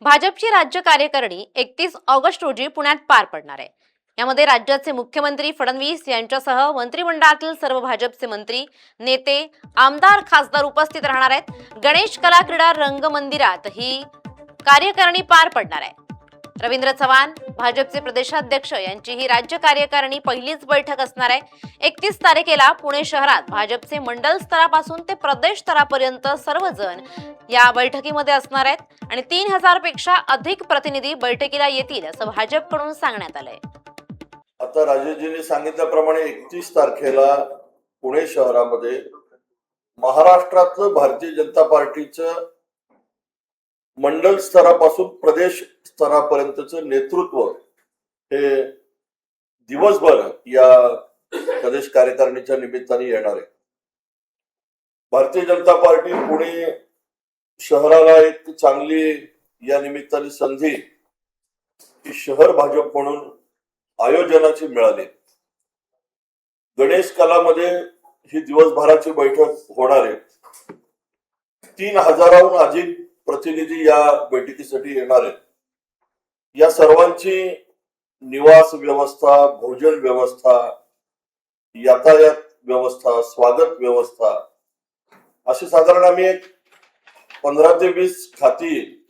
भाजपची राज्य कार्यकारिणी 31 ऑगस्ट रोजी पुण्यात पार पडणार आहे। यामध्ये राज्याचे मुख्यमंत्री फडणवीस यांच्यासह मंत्रिमंडळातील सर्व भाजपचे मंत्री, नेते, आमदार, खासदार उपस्थित राहणार आहेत। गणेश कला क्रीडा रंगमंदिरात ही कार्यकारिणी पार पडणार आहे। रवींद्र चव्हाण भाजपचे प्रदेशाध्यक्ष यांची ही राज्य कार्यकारिणी पहिलीच बैठक असणार आहे। 31 तारखेला पुणे शहरात भाजपचे मंडल स्तरापासून ते प्रदेश स्तरापर्यंत सर्वजण या बैठकीमध्ये असणार आहेत आणि 3000 पेक्षा अधिक प्रतिनिधी बैठकीला येतील असं भाजपकडून सांगण्यात आलंय। आता राजेशजींनी सांगितल्याप्रमाणे 31 तारखेला पुणे शहरामध्ये महाराष्ट्रातलं भारतीय जनता पार्टीचं मंडल स्तरापासून प्रदेश स्तरापर्यंतचं नेतृत्व हे दिवसभर या प्रदेश कार्यकारिणीच्या निमित्ताने येणार आहे। भारतीय जनता पार्टी पुणे शहराला एक चांगली या निमित्ताने संधी की शहर भाजप म्हणून आयोजनाची मिळाली। गणेश कलामध्ये ही दिवसभराची बैठक होणार आहे। 3000हून अधिक प्रतिनिधी या बैठकीसाठी येणार आहेत। या सर्वांची निवास व्यवस्था, भोजन व्यवस्था, यातायात व्यवस्था, स्वागत व्यवस्था अशी साधारण आम्ही एक 15 ते 20 खाती